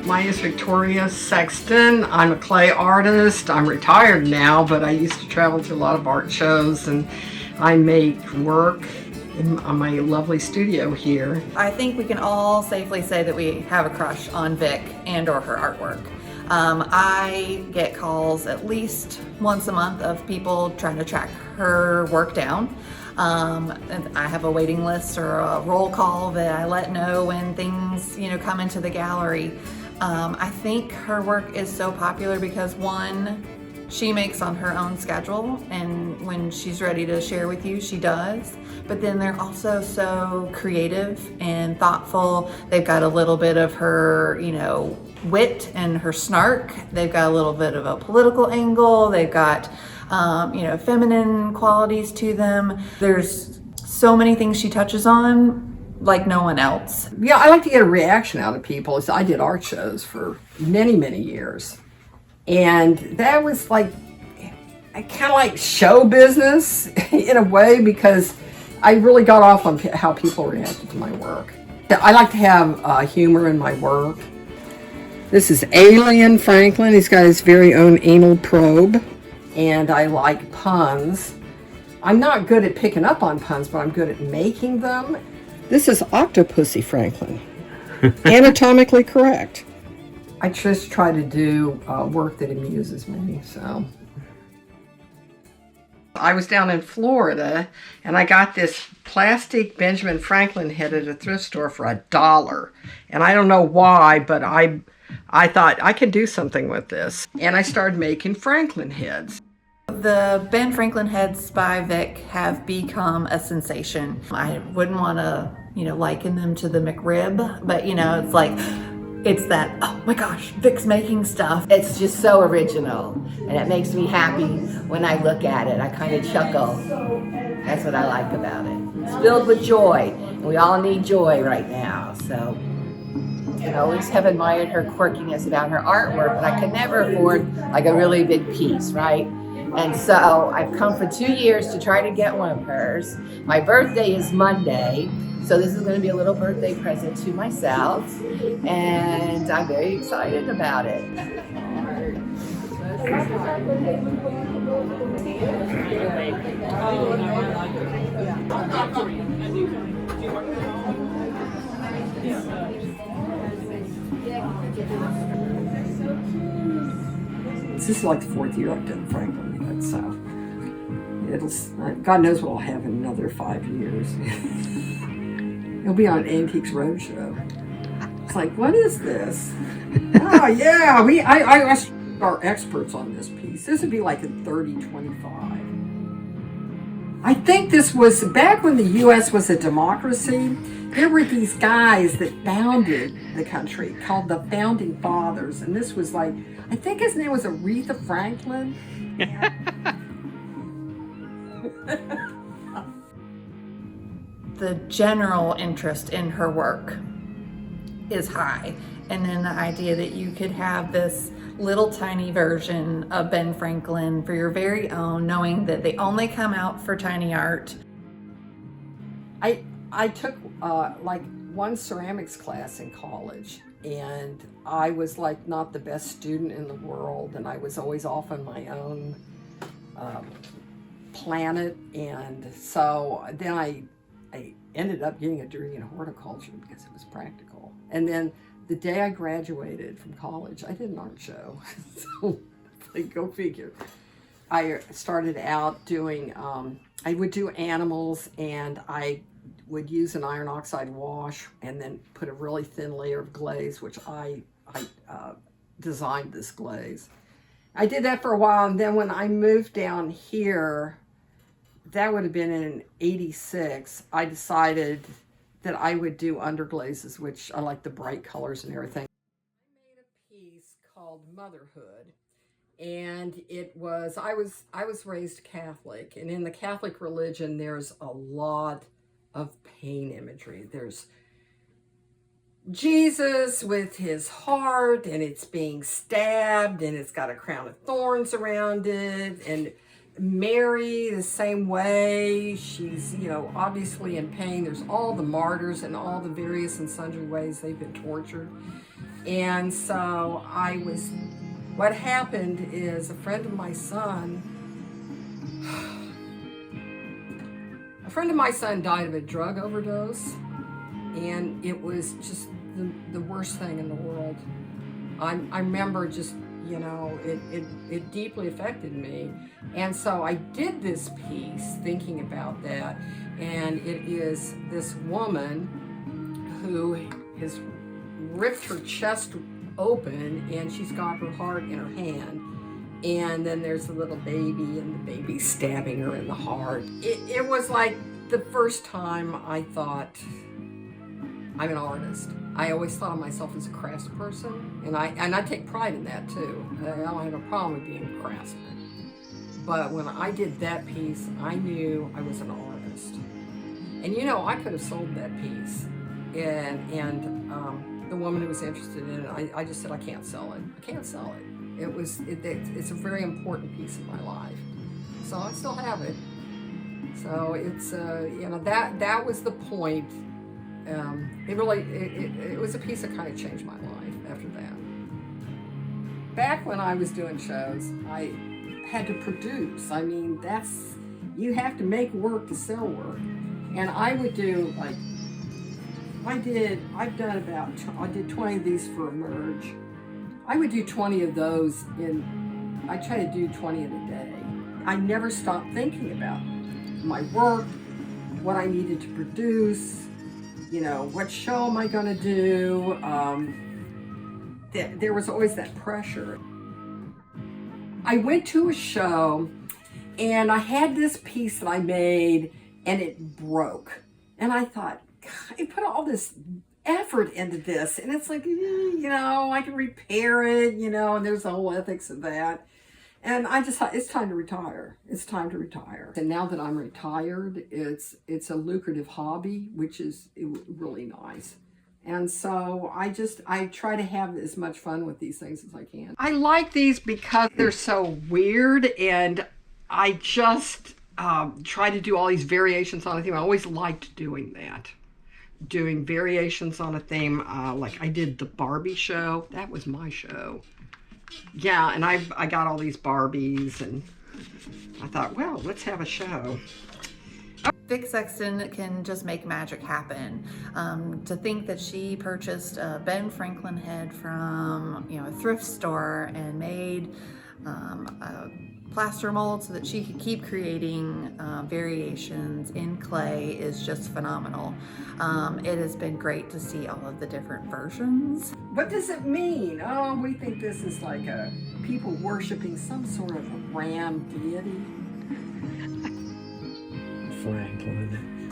Mine is Vik Sexton. I'm a clay artist. I'm retired now, but I used to travel to a lot of art shows, and I make work in my lovely studio here. I think we can all safely say that we have a crush on Vik and or her artwork. I get calls at least once a month of people trying to track her work down. And I have a waiting list or a roll call that I let know when things, come into the gallery. I think her work is so popular because, one, she makes on her own schedule, and when she's ready to share with you, she does. But then they're also so creative and thoughtful. They've got a little bit of her, wit and her snark. They've got a little bit of a political angle. They've got, feminine qualities to them. There's so many things she touches on like no one else. Yeah, I like to get a reaction out of people. I did art shows for many, many years. And that was like, kind of like show business in a way, because I really got off on how people reacted to my work. I like to have humor in my work. This is Alien Franklin. He's got his very own anal probe. And I like puns. I'm not good at picking up on puns, but I'm good at making them. This is Octopussy Franklin. Anatomically correct. I just try to do work that amuses me, so. I was down in Florida, and I got this plastic Benjamin Franklin head at a thrift store for $1. And I don't know why, but I thought I could do something with this. And I started making Franklin heads. The Ben Franklin heads by Vik have become a sensation. I wouldn't want to, liken them to the McRib, but it's that, oh my gosh, Vik's making stuff. It's just so original, and it makes me happy when I look at it. I kind of chuckle. That's what I like about it. It's filled with joy, and we all need joy right now. So I always have admired her quirkiness about her artwork, but I could never afford like a really big piece, right? And so I've come for 2 years to try to get one of hers. My birthday is Monday, so this is going to be a little birthday present to myself, and I'm very excited about it. This is like the 4th year I've done Franklin heads, so God knows what I'll have in another 5 years. It'll be on Antiques Roadshow. It's like, what is this? Oh yeah, I are experts on this piece. This would be like a 30-25. I think this was back when the U.S. was a democracy. There were these guys that founded the country called the Founding Fathers, and this was like, I think his name was Aretha Franklin. The general interest in her work is high, and then the idea that you could have this little tiny version of Ben Franklin for your very own, knowing that they only come out for tiny art. I took like one ceramics class in college, and I was like not the best student in the world, and I was always off on my own planet, and so then I ended up getting a degree in horticulture because it was practical. And then the day I graduated from college, I did an art show. So, like, go figure. I started out doing, I would do animals, and I would use an iron oxide wash and then put a really thin layer of glaze, which I designed this glaze. I did that for a while, and then when I moved down here, that would have been in '86, I decided that I would do underglazes, which I like the bright colors and everything. I made a piece called Motherhood, and it was, I was raised Catholic, and in the Catholic religion, there's a lot of pain imagery. There's Jesus with his heart, and it's being stabbed, and it's got a crown of thorns around it, and Mary, the same way. She's, you know, obviously in pain. There's all the martyrs and all the various and sundry ways they've been tortured. And so what happened is a friend of my son died of a drug overdose, and it was just the worst thing in the world. I remember just, you know, it deeply affected me. And so I did this piece thinking about that, and it is this woman who has ripped her chest open, and she's got her heart in her hand. And then there's a little baby, and the baby's stabbing her in the heart. It was like the first time I thought, I'm an artist. I always thought of myself as a craftsperson, and I take pride in that too. I don't have a problem with being a craftsman. But when I did that piece, I knew I was an artist. And you know, I could have sold that piece, and the woman who was interested in it, I just said, I can't sell it. I can't sell it. It's a very important piece of my life, so I still have it. So it's you know, that was the point. It was a piece that kind of changed my life after that. Back when I was doing shows, I had to produce. I mean, you have to make work to sell work. And I would do, like, I did 20 of these for Emerge. I would do 20 of those I try to do 20 in a day. I never stopped thinking about my work, what I needed to produce, you know, what show am I going to do? There was always that pressure. I went to a show, and I had this piece that I made, and it broke. And I thought, God, I put all this effort into this, and it's like, you know, I can repair it, you know, and there's the whole ethics of that. And I just thought, it's time to retire. It's time to retire. And now that I'm retired, it's a lucrative hobby, which is really nice. And so I try to have as much fun with these things as I can. I like these because they're so weird, and I just try to do all these variations on a theme. I always liked doing that. Doing variations on a theme, like I did the Barbie show. That was my show. Yeah, and I got all these Barbies, and I thought, well, let's have a show. Vik Sexton can just make magic happen. To think that she purchased a Ben Franklin head from, you know, a thrift store and made a plaster mold so that she could keep creating variations in clay is just phenomenal. It has been great to see all of the different versions. What does it mean? Oh, we think this is like people worshiping some sort of a ram deity. Franklin.